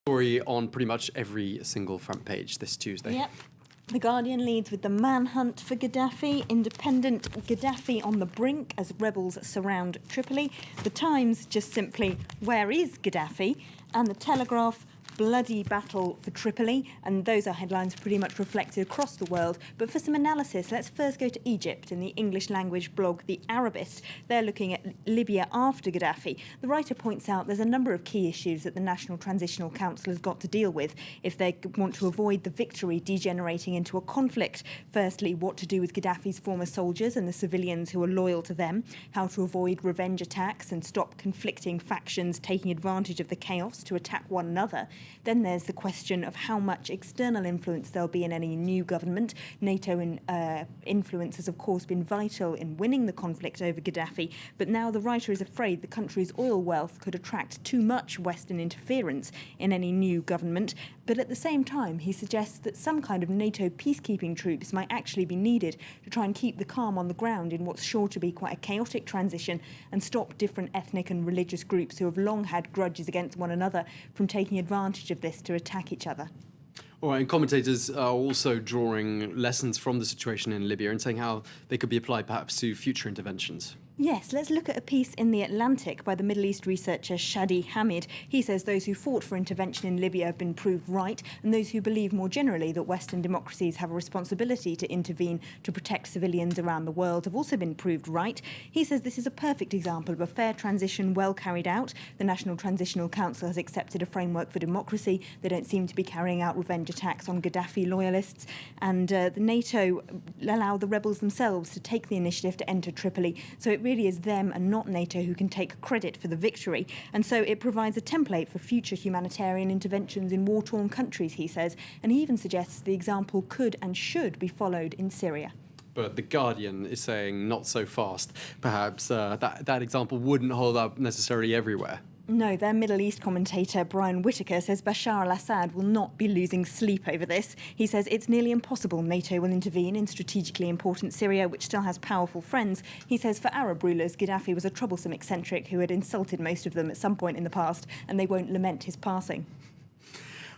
Story on pretty much every single front page this Tuesday. Yep. The Guardian leads with the manhunt for Gaddafi, Independent Gaddafi on the brink as rebels surround Tripoli. The Times just simply, where is Gaddafi? And the Telegraph, bloody battle for Tripoli. And those are headlines pretty much reflected across the world. But for some analysis, let's first go to Egypt in the English language blog The Arabist. They're looking at Libya after Gaddafi. The writer points out there's a number of key issues that the National Transitional Council has got to deal with if they want to avoid the victory degenerating into a conflict. Firstly, what to do with Gaddafi's former soldiers and the civilians who are loyal to them, how to avoid revenge attacks and stop conflicting factions taking advantage of the chaos to attack one another. Then there's the question of how much external influence there'll be in any new government. NATO influence has, of course, been vital in winning the conflict over Gaddafi, but now the writer is afraid the country's oil wealth could attract too much Western interference in any new government. But at the same time, he suggests that some kind of NATO peacekeeping troops might actually be needed to try and keep the calm on the ground in what's sure to be quite a chaotic transition and stop different ethnic and religious groups who have long had grudges against one another from taking advantage of this to attack each other. All right, and commentators are also drawing lessons from the situation in Libya and saying how they could be applied perhaps to future interventions. Yes, let's look at a piece in The Atlantic by the Middle East researcher Shadi Hamid. He says those who fought for intervention in Libya have been proved right, and those who believe more generally that Western democracies have a responsibility to intervene to protect civilians around the world have also been proved right. He says this is a perfect example of a fair transition well carried out. The National Transitional Council has accepted a framework for democracy. They don't seem to be carrying out revenge attacks on Gaddafi loyalists, and the NATO allow the rebels themselves to take the initiative to enter Tripoli. So it really is them and not NATO who can take credit for the victory. And so it provides a template for future humanitarian interventions in war-torn countries, he says. And he even suggests the example could and should be followed in Syria. But The Guardian is saying not so fast. Perhaps that example wouldn't hold up necessarily everywhere. No, their Middle East commentator Brian Whitaker says Bashar al-Assad will not be losing sleep over this. He says it's nearly impossible NATO will intervene in strategically important Syria, which still has powerful friends. He says for Arab rulers, Gaddafi was a troublesome eccentric who had insulted most of them at some point in the past, and they won't lament his passing.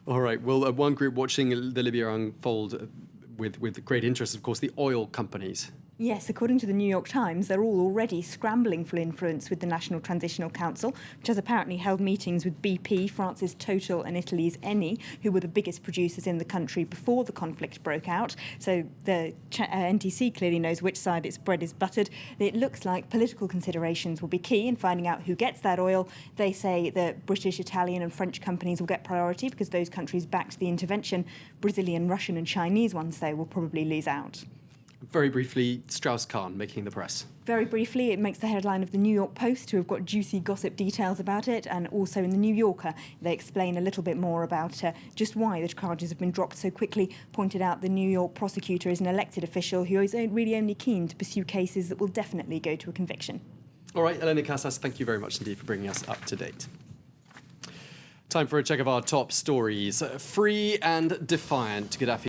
All right, well, one group watching the Libya unfold with great interest, of course, the oil companies. Yes, according to the New York Times, they're all already scrambling for influence with the National Transitional Council, which has apparently held meetings with BP, France's Total and Italy's Eni, who were the biggest producers in the country before the conflict broke out. So the NTC clearly knows which side its bread is buttered. It looks like political considerations will be key in finding out who gets that oil. They say that British, Italian and French companies will get priority because those countries backed the intervention. Brazilian, Russian and Chinese ones, though, will probably lose out. Very briefly, Strauss-Kahn making the press. Very briefly, it makes the headline of the New York Post, who have got juicy gossip details about it, and also in the New Yorker, they explain a little bit more about just why the charges have been dropped so quickly. Pointed out the New York prosecutor is an elected official who is really only keen to pursue cases that will definitely go to a conviction. All right, Elena Casas, thank you very much indeed for bringing us up to date. Time for a check of our top stories. Free and defiant, Gaddafi